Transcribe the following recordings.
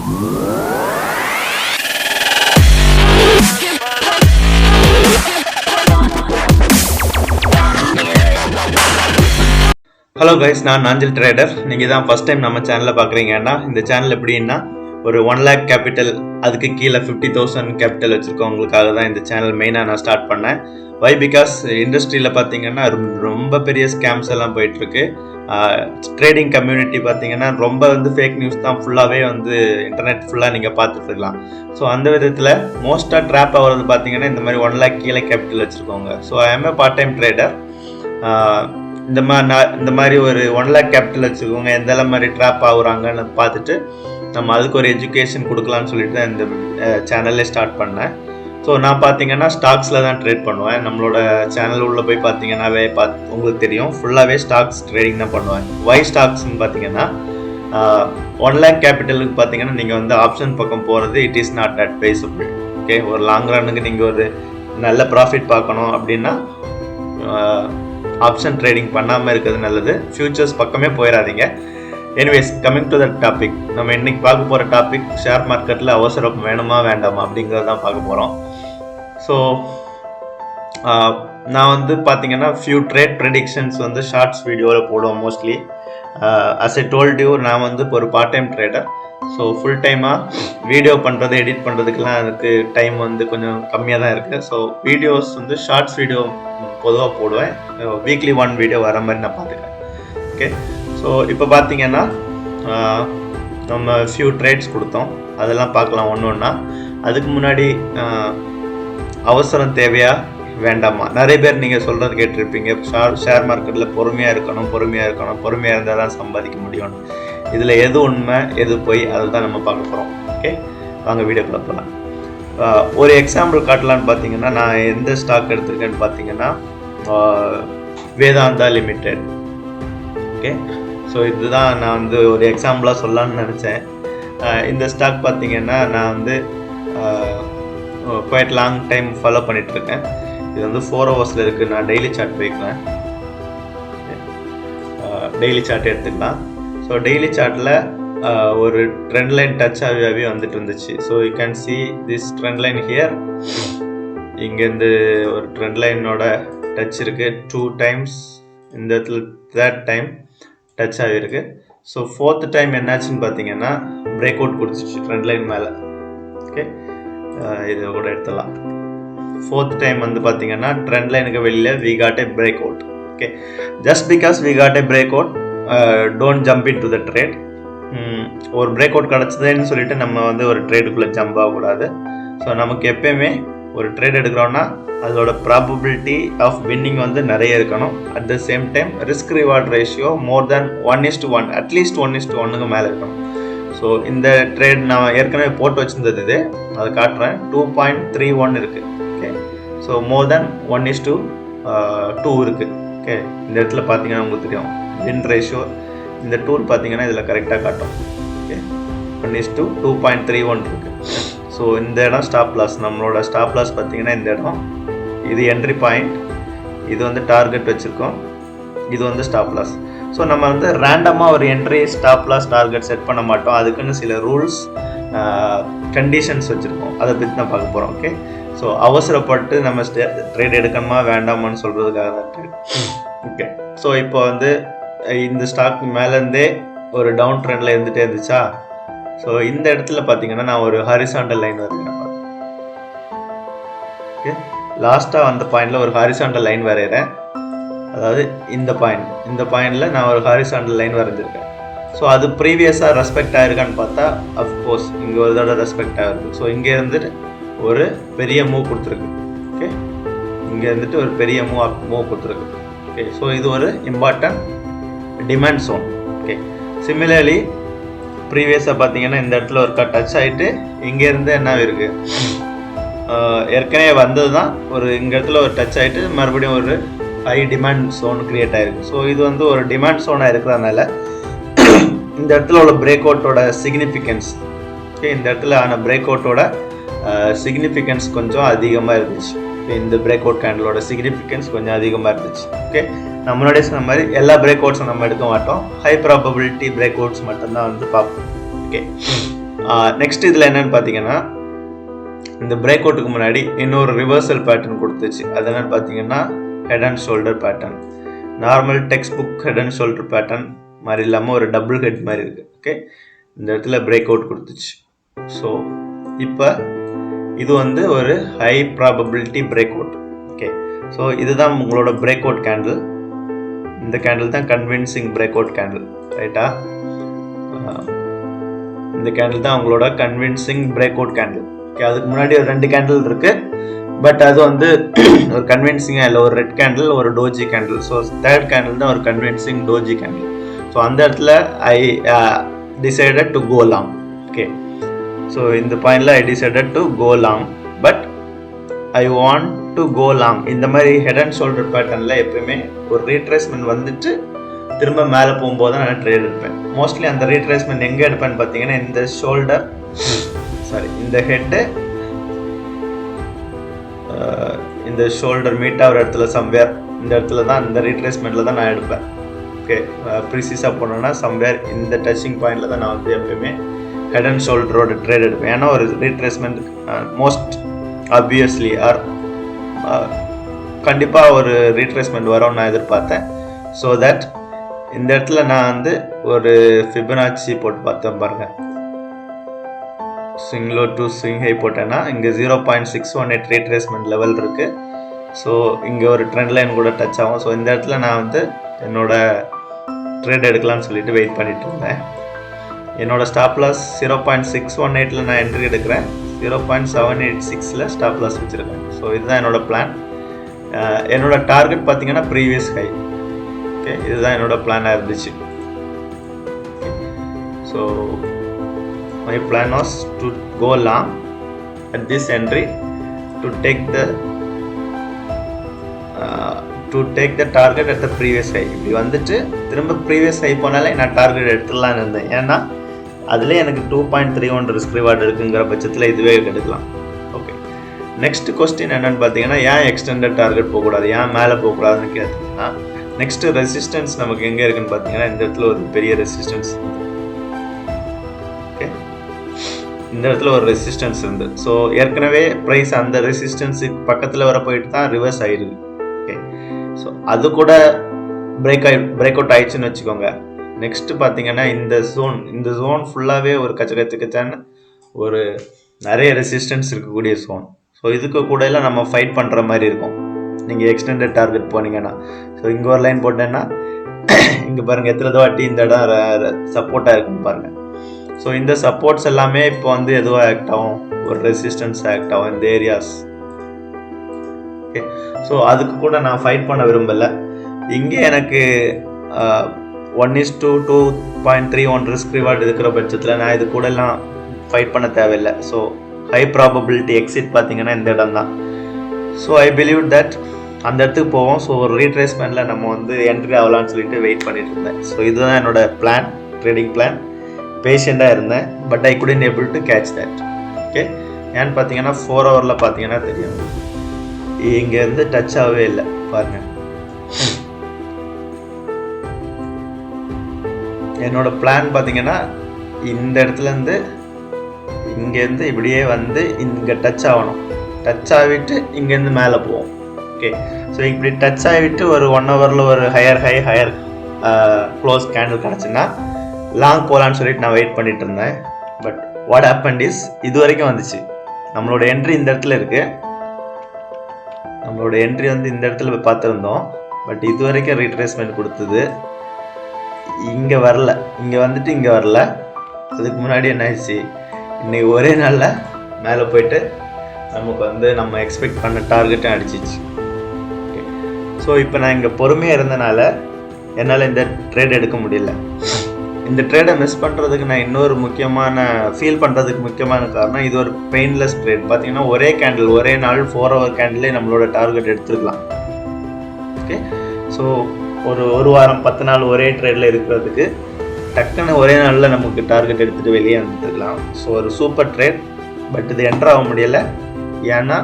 Hello guys, நான் Nanjil trader. நீங்கள் தான் ஃபஸ்ட் டைம் நம்ம சேனலில் பார்க்குறீங்கன்னா, இந்த சேனல் எப்படின்னா ஒரு 1 lakh கேபிட்டல், அதுக்கு கீழே 50,000 கேபிட்டல் வச்சுருக்கவங்களுக்காக தான் இந்த சேனல் மெயினாக நான் ஸ்டார்ட் பண்ணேன். வை பிகாஸ் இண்டஸ்ட்ரியில் பார்த்தீங்கன்னா ரொம்ப பெரிய ஸ்கேம்ஸ் எல்லாம் போயிட்டுருக்கு. ட்ரேடிங் கம்யூனிட்டி பார்த்தீங்கன்னா ரொம்ப ஃபேக் நியூஸ் தான் ஃபுல்லாகவே இன்டர்நெட் ஃபுல்லாக நீங்கள் பார்த்துட்ருக்கலாம். ஸோ அந்த விதத்தில் மோஸ்ட்டாக ட்ராப் ஆகிறது பார்த்தீங்கன்னா இந்த மாதிரி 1 lakh கீழே கேபிட்டல் வச்சுருக்கோங்க. So I am a part time trader. இந்த மாதிரி ஒரு 1 lakh கேபிட்டல் வச்சுக்கோங்க, எந்தெல்லாம் மாதிரி ட்ராப் ஆகுறாங்கன்னு பார்த்துட்டு நம்ம அதுக்கு ஒரு எஜுகேஷன் கொடுக்கலான்னு சொல்லிட்டு தான் இந்த சேனல்லே ஸ்டார்ட் பண்ணேன். ஸோ நான் பார்த்தீங்கன்னா ஸ்டாக்ஸில் தான் ட்ரேட் பண்ணுவேன். நம்மளோட சேனல் உள்ளே போய் பார்த்தீங்கன்னாவே உங்களுக்கு தெரியும், ஃபுல்லாகவே ஸ்டாக்ஸ் ட்ரேடிங் தான் பண்ணுவேன். வை ஸ்டாக்ஸ்ன்னு பார்த்தீங்கன்னா 1 lakh கேபிட்டலுக்கு பார்த்தீங்கன்னா நீங்கள் ஆப்ஷன் பக்கம் போகிறது it is not advisable. Okay, ஒரு லாங் ரன்னுக்கு நீங்கள் ஒரு நல்ல ப்ராஃபிட் பார்க்கணும் அப்படின்னா ஆப்ஷன் ட்ரேடிங் பண்ணாமல் இருக்கிறது நல்லது. ஃபியூச்சர்ஸ் பக்கமே போயிடாதீங்க. Anyways, coming to the topic. நம்ம இன்னைக்கு பார்க்க போகிற டாபிக் ஷேர் மார்க்கெட்டில் அவசரம் வேணுமா வேண்டாமா அப்படிங்கிறது தான் பார்க்க போகிறோம். ஸோ நான் பார்த்தீங்கன்னா ஃபியூ ட்ரேட் ப்ரெடிக்ஷன்ஸ் ஷார்ட்ஸ் வீடியோவில் போடுவோம் mostly. As I told you, நான் இப்போ ஒரு part time trader. So full டைமாக வீடியோ பண்ணுறது, எடிட் பண்ணுறதுக்கெலாம் எனக்கு டைம் கொஞ்சம் கம்மியாக தான் இருக்குது. ஸோ வீடியோஸ் ஷார்ட்ஸ் வீடியோ பொதுவாக போடுவேன். வீக்லி 1 வீடியோ வர மாதிரி நான் பார்த்துக்கிறேன். ஓகே, ஸோ இப்போ பார்த்தீங்கன்னா நம்ம ஃபியூ ட்ரேட்ஸ் கொடுத்தோம், அதெல்லாம் பார்க்கலாம் ஒன்று ஒன்றா. அதுக்கு முன்னாடி அவசரம் தேவையா வேண்டாமா? நிறைய பேர் நீங்கள் சொல்கிறது கேட்டிருப்பீங்க, ஷேர் மார்க்கெட்டில் பொறுமையாக இருந்தால் தான் சம்பாதிக்க முடியும். இதில் எது உண்மை எது போய் அதை தான் நம்ம பார்க்க போகிறோம். ஓகே, வாங்க வீடியோக்குள்ள போகலாம். ஒரு எக்ஸாம்பிள் காட்டலான்னு பார்த்தீங்கன்னா, நான் எந்த ஸ்டாக் எடுத்திருக்கேன்னு பார்த்தீங்கன்னா வேதாந்தா லிமிடெட். ஓகே, ஸோ இதுதான் நான் ஒரு எக்ஸாம்பிளாக சொல்லலான்னு நினச்சேன். இந்த ஸ்டாக் பார்த்தீங்கன்னா நான் குவைட் லாங் டைம் ஃபாலோ பண்ணிகிட்ருக்கேன். இது 4 ஹவர்ஸில் இருக்குது. நான் டெய்லி சார்ட் போய்க்குவேன். டெய்லி சார்ட் எடுத்துக்கலாம். ஸோ டெய்லி சார்ட்டில் ஒரு ட்ரெண்ட் லைன் டச் ஆகவே இருந்துச்சு. So you can see this trend line here. இங்கேருந்து ஒரு ட்ரெண்ட் லைனோட டச் இருக்குது 2 times. இந்த இடத்துல 3rd time டச் ஆகிருக்கு. ஸோ 4th time என்னாச்சுன்னு பார்த்தீங்கன்னா பிரேக் அவுட் கொடுத்துச்சு ட்ரெண்ட் லைன் மேலே. ஓகே, இதை கூட எடுத்துடலாம். 4th time பார்த்தீங்கன்னா ட்ரெண்ட் லைனுக்கு வெளியில் we got a breakout. Okay, just because we got a breakout, don't jump into the trade. ஒரு பிரேக் அவுட் கிடச்சதுன்னு சொல்லிட்டு நம்ம ஒரு ட்ரேடுக்குள்ளே ஜம்ப் ஆகக்கூடாது. ஸோ நமக்கு எப்பயுமே ஒரு ட்ரேட் எடுக்கிறோன்னா அதோட ப்ராபபிலிட்டி ஆஃப் வின்னிங் நிறைய இருக்கணும். At the same time risk reward ratio more than 1:1, at least 1:1க்கு மேலே இருக்கணும். ஸோ இந்த ட்ரேட் நான் ஏற்கனவே போட்டு வச்சுருந்தது, இது அதை காட்டுறேன். 2.31 இருக்குது. ஓகே, ஸோ மோர் தேன் 1:2 இருக்குது. ஓகே, இந்த இடத்துல பார்த்தீங்கன்னா உங்களுக்கு தெரியும் வின் ரேஷியோ. இந்த டூல் பார்த்தீங்கன்னா இதில் கரெக்டாக காட்டும். ஓகே, 1:2.31 இருக்குது. ஸோ இந்த இடம் ஸ்டாப் லாஸ். நம்மளோட ஸ்டாப் லாஸ் பார்த்தீங்கன்னா இந்த இடம், இது என்ட்ரி பாயிண்ட், இது டார்கெட் வச்சுருக்கோம், இது ஸ்டாப் லாஸ். ஸோ நம்ம ரேண்டமாக ஒரு entry, stop loss, target set பண்ண மாட்டோம். அதுக்குன்னு சில ரூல்ஸ், கண்டிஷன்ஸ் வச்சுருக்கோம். அதை பற்றி தான் பார்க்க போகிறோம். ஓகே, ஸோ அவசரப்பட்டு நம்ம ட்ரேட் எடுக்கணுமா வேண்டாமான்னு சொல்கிறதுக்காக தான் ட்ரேட். ஓகே, ஸோ இப்போ இந்த ஸ்டாக் மேலேருந்தே ஒரு டவுன் ட்ரெண்டில் இருந்துகிட்டே இருந்துச்சா. ஸோ இந்த இடத்துல பார்த்தீங்கன்னா நான் ஒரு ஹாரிசாண்டல் லைன் வரைகிறேன். ஓகே, லாஸ்ட்டாக அந்த பாயிண்டில் ஒரு ஹாரிசாண்டல் லைன் வரைகிறேன். அதாவது இந்த பாயிண்டில் நான் ஒரு ஹாரிசாண்டல் லைன் வரைஞ்சிருக்கேன். ஸோ அது ப்ரீவியஸாக ரெஸ்பெக்ட் ஆகிருக்கான்னு பார்த்தா அஃப்கோர்ஸ் இங்கே ஒரு தடவை ரெஸ்பெக்ட் ஆகிருக்கு. ஸோ இங்கே இருந்துட்டு ஒரு பெரிய மூவ் கொடுத்துருக்கு. ஓகே, இங்கே இருந்துட்டு ஒரு பெரிய மூவ் கொடுத்துருக்கு. ஓகே, ஸோ இது ஒரு important demand zone. Okay, similarly ப்ரீவியஸாக பார்த்தீங்கன்னா இந்த இடத்துல ஒரு டச் ஆகிட்டு இங்கேருந்து என்ன இருக்குது, ஏற்கனவே வந்தது தான், இந்த இடத்துல ஒரு டச் ஆகிட்டு மறுபடியும் ஒரு ஹை டிமாண்ட் zone கிரியேட் ஆகிருக்கு. ஸோ இது ஒரு டிமாண்ட் zone-ஆக இருக்கிறதுனால இந்த இடத்துல உள்ள பிரேக் அவுட்டோட சிக்னிஃபிகன்ஸ், ஓகே, இந்த இடத்துல ஆன பிரேக் அவுட்டோட சிக்னிஃபிகன்ஸ் கொஞ்சம் அதிகமாக இருந்துச்சு. இந்த பிரேக் அவுட் கேண்டலோட சிக்னிஃபிகன்ஸ் கொஞ்சம் அதிகமாக இருந்துச்சு. ஓகே, நம்ம முன்னாடியே சொன்ன மாதிரி எல்லா பிரேக் அவுட்ஸும் நம்ம எடுக்க மாட்டோம், ஹை ப்ராபபிலிட்டி பிரேக் அவுட்ஸ் மட்டும்தான் பார்ப்போம். ஓகே, நெக்ஸ்ட் இதில் என்னென்னு பார்த்தீங்கன்னா இந்த பிரேக் அவுட்டுக்கு முன்னாடி இன்னொரு ரிவர்சல் பேட்டர்ன் கொடுத்துச்சு. அது என்னென்னு பார்த்தீங்கன்னா head and shoulder pattern. Normal text book head and shoulder pattern மாதிரி இல்லாமல் ஒரு டபுள் ஹெட் மாதிரி இருக்குது. ஓகே, இந்த இடத்துல பிரேக் அவுட் கொடுத்துச்சு. ஸோ இப்போ இது வந்து ஒரு high probability break out. Okay, so இதுதான் உங்களோட பிரேக் அவுட் கேண்டில். இந்த கேண்டில் தான் கன்வின்சிங் பிரேக் அவுட் கேண்டில், ரைட்டா? இந்த கேண்டில் தான் உங்களோட convincing break out candle. Okay, அதுக்கு முன்னாடி ஒரு 2 கேண்டில் இருக்கு, பட் அது வந்து ஒரு கன்வின்சிங்காக இல்லை. ஒரு ரெட் கேண்டில், ஒரு doji candle. So third candle தான் ஒரு கன்வின்சிங் டோஜி கேண்டில். ஸோ அந்த இடத்துல I decided to go long. Okay, so இந்த பாயிண்டில் I decided to go long, but I want to go long. இந்த மாதிரி ஹெட் அண்ட் ஷோல்டர் பேட்டர்னில் எப்பயுமே ஒரு ரீட்ரேஸ்மெண்ட் வந்துட்டு திரும்ப மேலே போகும்போது தான் நான் ட்ரேட் எடுப்பேன். மோஸ்ட்லி அந்த ரீட்ரேஸ்மெண்ட் எங்கே எடுப்பேன்னு பார்த்தீங்கன்னா இந்த ஷோல்டர், இந்த ஹெட்டு, இந்த ஷோல்டர் மீட் ஆகிற இடத்துல சம்வேர், இந்த இடத்துல தான், இந்த ரீட்ரேஸ்மெண்ட்டில் தான் நான் எடுப்பேன். ஓகே, ப்ரிசீஸாக போனோன்னா சம்வேர் இந்த டச்சிங் பாயிண்டில் தான் நான் வந்து எப்பயுமே ஹெட் அண்ட் ஷோல்டரோட ட்ரேட் எடுப்பேன். ஏன்னா ஒரு ரீட்ரேஸ்மெண்ட் மோஸ்ட் ஆப்வியஸ்லி கண்டிப்பாக ஒரு ரீட்ரேஸ்மெண்ட் வரும்னு நான் எதிர்பார்த்தேன். ஸோ தட் இந்த இடத்துல நான் வந்து ஒரு ஃபிபனாச்சி போட்டு பார்த்தேன் பாருங்கள். Swing low to swing high போட்டேன்னா இங்கே 0.618 ரீட்ரேஸ்மெண்ட் லெவல் இருக்குது. ஸோ இங்கே ஒரு ட்ரெண்ட் லைன் கூட டச் ஆகும். ஸோ இந்த இடத்துல நான் வந்து என்னோட ட்ரேட் எடுக்கலாம்னு சொல்லிட்டு வெயிட் பண்ணிட்டு இருந்தேன். என்னோட ஸ்டாப் லாஸ் 0.618 நான் என்ட்ரி எடுக்கிறேன், 0.786 ஸ்டாப் லாஸ் வச்சுருக்கேன். ஸோ இதுதான் என்னோட பிளான். என்னோட டார்கெட் பார்த்தீங்கன்னா ப்ரீவியஸ் ஹை. ஓகே, இதுதான் என்னோட பிளானாக இருந்துச்சு. So my plan was to go long at this entry to take the target at the previous high. இப்படி வந்துட்டு திரும்ப ப்ரீவியஸ் ஹை போனாலே நான் டார்கெட் எடுத்துடலான்னு இருந்தேன். ஏன்னா அதில் எனக்கு 2.31 ரிஸ்க் ரிவார்டு இருக்குங்கிற பட்சத்தில் இதுவே எடுக்கலாம். ஓகே, நெக்ஸ்ட் கொஸ்டின் என்னென்னு பார்த்தீங்கன்னா ஏன் எக்ஸ்டெண்டட் டார்கெட் போகக்கூடாது, ஏன் மேலே போகக்கூடாதுன்னு கேட்டிங்கன்னா நெக்ஸ்ட்டு ரெசிஸ்டன்ஸ் நமக்கு எங்கே இருக்குன்னு பார்த்தீங்கன்னா இந்த இடத்துல ஒரு பெரிய ரெசிஸ்டன்ஸ். ஓகே, இந்த இடத்துல ஒரு ரெசிஸ்டன்ஸ் இருந்து, ஸோ ஏற்கனவே ப்ரைஸ் அந்த ரெசிஸ்டன்ஸுக்கு பக்கத்தில் வர போயிட்டு தான் ரிவர்ஸ் ஆயிடுது. ஓகே, ஸோ அது கூட பிரேக் அவுட் ஆயிடுச்சுன்னு வச்சுக்கோங்க. நெக்ஸ்ட் பார்த்தீங்கன்னா இந்த ஜோன் ஃபுல்லாகவே ஒரு கச்சான்னு ஒரு நிறைய ரெசிஸ்டன்ஸ் இருக்கக்கூடிய ஜோன். ஸோ இதுக்கு கூட எல்லாம் நம்ம ஃபைட் பண்ணுற மாதிரி இருக்கும் நீங்கள் எக்ஸ்டெண்டட் டார்கெட் போனீங்கன்னா. ஸோ இங்கே ஒரு லைன் போட்டேன்னா இங்கே பாருங்கள் எத்தனை வாட்டி இந்த இடம் சப்போர்ட்டாக இருக்குன்னு பாருங்கள். ஸோ இந்த சப்போர்ட்ஸ் எல்லாமே இப்போ வந்து எதுவாக ஆக்ட் ஆகும், ஒரு ரெசிஸ்டன்ஸ் ஆக்ட் ஆகும் இந்த ஏரியாஸ். ஓகே, ஸோ அதுக்கு கூட நான் ஃபைட் பண்ண விரும்பலை. இங்கே எனக்கு 1:2.31 ரிஸ்க் ரிவார்டு இருக்கிற பட்சத்தில் நான் இது கூட எல்லாம் ஃபைட் பண்ண தேவையில்லை. ஸோ ஹை ப்ராபபிலிட்டி எக்ஸிட் பார்த்தீங்கன்னா இந்த இடம் தான். ஸோ ஐ பிலீவ் தட் அந்த இடத்துக்கு போவோம். ஸோ ஒரு ரீட்ரேஸ்மெண்ட்டில் நம்ம வந்து என்ட்ரி ஆகலான்னு சொல்லிட்டு வெயிட் பண்ணிட்டு இருந்தேன். ஸோ இதுதான் என்னோட பிளான், ட்ரேடிங் பிளான். பேஷண்ட்டாக இருந்தேன், but I couldn't able to catch that. ஓகே, ஏன்னு பார்த்தீங்கன்னா 4 ஹவரில் பார்த்தீங்கன்னா தெரியும் இங்கேருந்து டச் ஆகவே இல்லை பாருங்கள். என்னோட பிளான் பார்த்தீங்கன்னா இந்த இடத்துலேருந்து இங்கேருந்து இப்படியே வந்து இங்கே டச் ஆகணும், டச் ஆகிட்டு இங்கேருந்து மேலே போவோம். ஓகே, ஸோ இப்படி டச் ஆகிட்டு ஒரு 1 ஹவரில் ஒரு ஹையர் க்ளோஸ் கேண்டில் கிடச்சுன்னா லாங் போகலான்னு சொல்லிட்டு நான் வெயிட் பண்ணிட்டு இருந்தேன். பட் வாட் ஹேப்பன்ட் இஸ் இது வரைக்கும் வந்துச்சு. நம்மளோட என்ட்ரி இந்த இடத்துல இருக்குது, நம்மளோட என்ட்ரி வந்து இந்த இடத்துல பார்த்துருந்தோம். பட் இது வரைக்கும் ரீட்ரேஸ்மெண்ட் கொடுத்தது, இங்கே வரல, இங்கே வந்துட்டு இங்கே வரல. அதுக்கு முன்னாடி என்ன ஆயிடுச்சு, இன்னைக்கு ஒரே நாளில் மேலே போயிட்டு நமக்கு வந்து நம்ம எக்ஸ்பெக்ட் பண்ண டார்கெட்டும் அடிச்சிச்சு. ஓகே, ஸோ இப்போ நான் இங்கே பொறுமையாக இருந்தனால என்னால் இந்த ட்ரேட் எடுக்க முடியல. இந்த ட்ரேடை மிஸ் பண்ணுறதுக்கு நான் இன்னொரு ஃபீல் பண்ணுறதுக்கு முக்கியமான காரணம், இது ஒரு பெயின்லெஸ் ட்ரேட். பார்த்தீங்கன்னா ஒரே கேண்டில், ஒரே நாள் 4 ஹவர் கேண்டிலே நம்மளோட டார்கெட் எடுத்துருக்கலாம். ஓகே, ஸோ ஒரு வாரம் 10 நாள் ஒரே ட்ரேடில் இருக்கிறதுக்கு டக்குன்னு ஒரே நாளில் நமக்கு டார்கெட் எடுத்துகிட்டு வெளியே வந்துட்டுருக்கலாம். ஸோ ஒரு சூப்பர் ட்ரேட். பட் இது என்ட்ரு ஆக முடியலை, ஏன்னா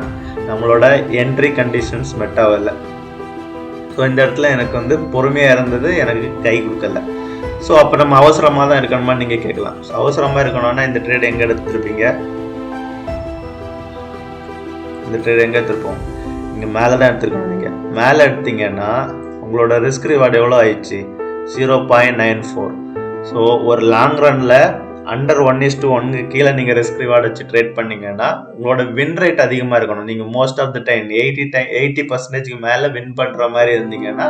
நம்மளோட என்ட்ரி கண்டிஷன்ஸ் மெட் ஆகலை. ஸோ இந்த இடத்துல எனக்கு வந்து பொறுமையாக இருந்தது எனக்கு கை கொடுக்கல. ஸோ அப்போ நம்ம அவசரமாக தான் இருக்கணுமா நீங்கள் கேட்கலாம். ஸோ அவசரமாக இருக்கணும்னா இந்த ட்ரேட் எங்கே எடுத்துருப்பீங்க? இந்த ட்ரேட் எங்கே எடுத்துருப்போம்? இங்கே மேலே தான் எடுத்துருக்கணும். நீங்கள் மேலே எடுத்தீங்கன்னா உங்களோட ரிஸ்க் ரிவார்டு எவ்வளோ ஆயிடுச்சு? 0.94. ஸோ ஒரு லாங் ரனில் அண்டர் 1:1 கீழே நீங்கள் ரிஸ்க் ரிவார்டு வச்சு ட்ரேட் பண்ணிங்கன்னா உங்களோட வின் ரேட் அதிகமாக இருக்கணும். நீங்கள் மோஸ்ட் ஆஃப் த டைம் 80% மேலே வின் பண்ணுற மாதிரி இருந்தீங்கன்னா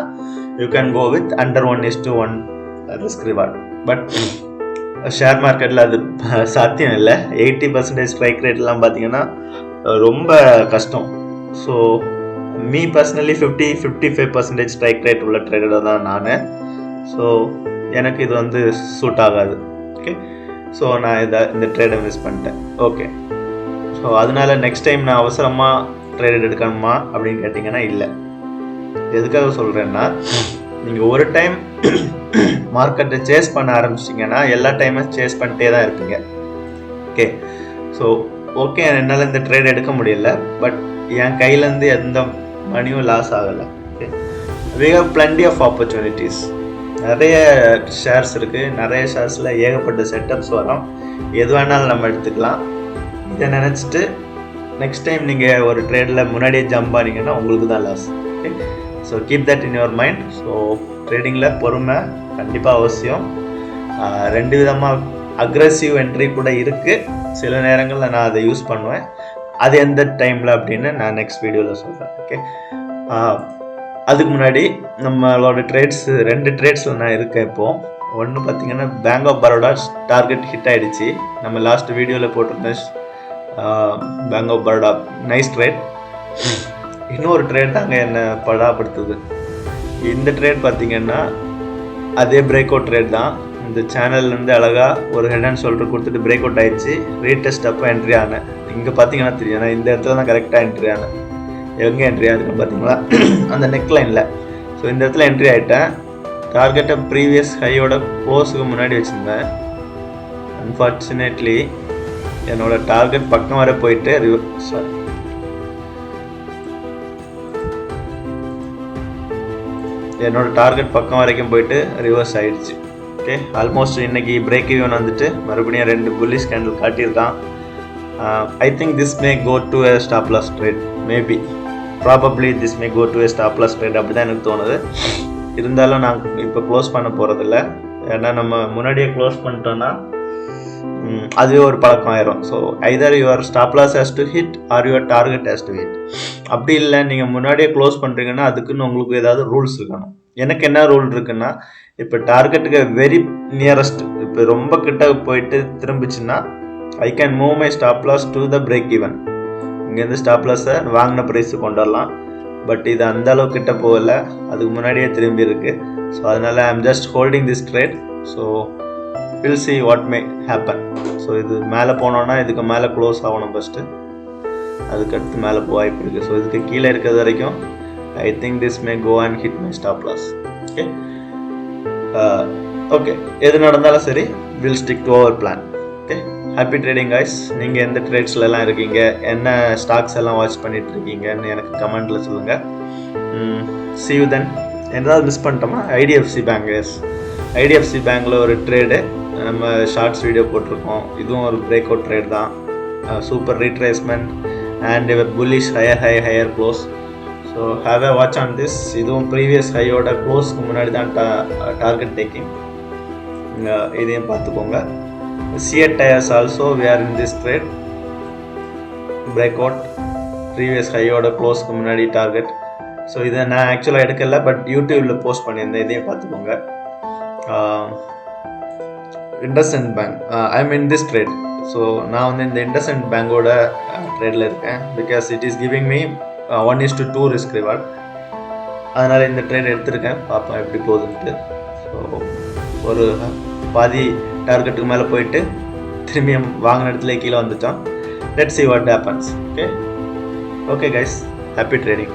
you can go with under 1:1 risk reward. But share மார்க்கெட்டில் அது சாத்தியம் இல்லை. 80% ஸ்ட்ரைக் ரேட்லாம் பார்த்தீங்கன்னா ரொம்ப கஷ்டம். So me personally 55% strike rate உள்ள ட்ரேடர் தான் நான். ஸோ எனக்கு இது வந்து சூட் ஆகாது. ஓகே, ஸோ நான் இந்த ட்ரேடை மிஸ் பண்ணிட்டேன். ஓகே, ஸோ அதனால நெக்ஸ்ட் டைம் நான் அவசரமாக ட்ரேட் எடுக்கணுமா அப்படின்னு கேட்டிங்கன்னா இல்லை. எதுக்காக சொல்கிறேன்னா, நீங்கள் ஒரு டைம் மார்க்கெட்டை சேஸ் பண்ண ஆரம்பிச்சிட்டிங்கன்னா எல்லா டைமும் சேஸ் பண்ணிட்டே தான் இருப்பீங்க. ஓகே, ஸோ ஓகே என்னால் இந்த ட்ரேட் எடுக்க முடியல, பட் என் கையிலேருந்து எந்த மணியும் லாஸ் ஆகலை. Okay, we have plenty of opportunities. நிறைய ஷேர்ஸ் இருக்குது. நிறைய ஷேர்ஸில் ஏகப்பட்ட செட்டப்ஸ் வரும். எது வேணாலும் நம்ம எடுத்துக்கலாம். இதை நினச்சிட்டு நெக்ஸ்ட் டைம் நீங்கள் ஒரு ட்ரேடில் முன்னாடியே ஜம்ப் ஆனீங்கன்னா உங்களுக்கு தான் லாஸ். Okay, so keep that in your mind. So ட்ரேடிங்கில் பொறுமை கண்டிப்பாக அவசியம். ரெண்டு விதமாக அக்ரெசிவ் என்ட்ரி கூட இருக்குது. சில நேரங்களில் நான் அதை யூஸ் பண்ணுவேன். அது எந்த டைமில் அப்படின்னு நான் நெக்ஸ்ட் வீடியோவில் சொல்கிறேன். ஓகே, அதுக்கு முன்னாடி நம்மளோட ட்ரேட்ஸ் 2 ட்ரேட்ஸில் நான் இருக்கேன். இப்போது ஒன்று பார்த்தீங்கன்னா பேங்க் ஆஃப் பரோடா டார்கெட் ஹிட் ஆகிடுச்சு. நம்ம லாஸ்ட் வீடியோவில் போட்டிருந்தேன் பேங்க் ஆஃப் பரோடா நைஸ் ட்ரேட். இன்னொரு ட்ரேட் தாங்க என்னை படாப்படுத்துது. இந்த ட்ரேட் பார்த்தீங்கன்னா அதே பிரேக் அவுட் ட்ரேட் தான். இந்த சேனல்லேருந்து அழகாக ஒரு ஹெட் அண்ட் ஷோல்டர் கொடுத்துட்டு பிரேக் அவுட் ஆகிடுச்சு. ரீடெஸ்ட் அப்போ என்ட்ரி ஆனேன். இங்கே பார்த்தீங்கன்னா தெரியும், நான் இந்த இடத்துல தான் கரெக்டாக என்ட்ரி ஆனேன். எங்கே என்ட்ரி ஆகுதுன்னு பார்த்தீங்களா? அந்த நெக் லைனில். ஸோ இந்த இடத்துல என்ட்ரி ஆகிட்டேன். டார்கெட்டை ப்ரீவியஸ் ஹையோட க்ளோஸுக்கு முன்னாடி வச்சுருந்தேன். அன்ஃபார்ச்சுனேட்லி என்னோட டார்கெட் பக்கம் வர போயிட்டு என்னோட டார்கெட் பக்கம் வரைக்கும் போயிட்டு ரிவர்ஸ் ஆகிடுச்சு. ஓகே, ஆல்மோஸ்ட் இன்னைக்கு பிரேக் ஈவன் வந்துட்டு மறுபடியும் 2 புல்லிஷ் கேண்டில் காட்டியிருக்கான். I think this may go to a stop loss trade. Maybe probably this may go to a stop loss trade. அப்படி தான் எனக்கு தோணுது. இருந்தாலும் நான் இப்போ க்ளோஸ் பண்ண போகிறதில்ல. ஏன்னா நம்ம முன்னாடியே க்ளோஸ் பண்ணிட்டோன்னா அதுவே ஒரு பழக்கம் ஆயிரும். So either your stop loss has to hit or your target has to hit. அப்படி இல்லை, நீங்கள் முன்னாடியே க்ளோஸ் பண்ணுறீங்கன்னா அதுக்குன்னு உங்களுக்கு ஏதாவது ரூல்ஸ் இருக்கணும். எனக்கு என்ன ரூல் இருக்குன்னா, இப்போ டார்கெட்டுக்கு வெரி நியரஸ்ட், இப்போ ரொம்ப கிட்ட போயிட்டு திரும்பிச்சுன்னா I can move my stop loss to the break even. இங்கேருந்து ஸ்டாப் லாஸை வாங்கின ப்ரைஸு கொண்டு வரலாம். பட் இது அந்த அளவுக்கு கிட்ட போகல, அதுக்கு முன்னாடியே திரும்பி இருக்கு. ஸோ அதனால் I am just holding this trade. So will see what may happen. So இது மேலே போனோன்னா இதுக்கு மேலே க்ளோஸ் ஆகணும் ஃபஸ்ட்டு, அதுக்கடுத்து மேலே போக வாய்ப்பு இருக்குது. ஸோ இதுக்கு கீழே இருக்கிறது வரைக்கும் I think this may go and hit my stop loss. Okay, okay, எது நடந்தாலும் சரி will stick to our plan. Okay, happy trading guys. நீங்கள் எந்த ட்ரேட்ஸ்லாம் இருக்கீங்க, என்ன ஸ்டாக்ஸ் எல்லாம் வாட்ச் பண்ணிட்டு இருக்கீங்கன்னு எனக்கு கமெண்ட்டில் சொல்லுங்கள். see you then. என்னதாவது மிஸ் பண்ணிட்டோமா? IDFC bank. ஐடிஎஃப்சி பேங்க்கில் ஒரு ட்ரேடு நம்ம ஷார்ட்ஸ் வீடியோ போட்டிருக்கோம். இதுவும் ஒரு பிரேக் அவுட் ட்ரேட் தான். Super retracement and bullish higher close. So have a watch on this. இதுவும் ப்ரீவியஸ் ஹையோட க்ளோஸ்க்கு முன்னாடி தான் டார்கெட் டேக்கிங். இதையும் பார்த்துக்கோங்க. Seat tires also we are in this trade. Breakout previous high oda close ku munadi target. So idu na actually edukalla, but YouTube la post பண்ணிருந்தேன். இதையும் பார்த்துக்கோங்க. IndusInd Bank, I am in this trade. So நான் வந்து இந்த IndusInd Bank ஓட ட்ரேட்ல இருக்கேன். because it is giving me 1:2 risk reward. அதனால இந்த ட்ரேட் எடுத்திருக்கேன். பாப்போம் எப்படி போகுதுன்னு. ஸோ ஒரு பாதி டார்கெட்டுக்கு மேலே போயிட்டு திரும்பியும் வாங்கின இடத்துல கீழே வந்துட்டோம். Let's see what happens. Okay guys, happy trading.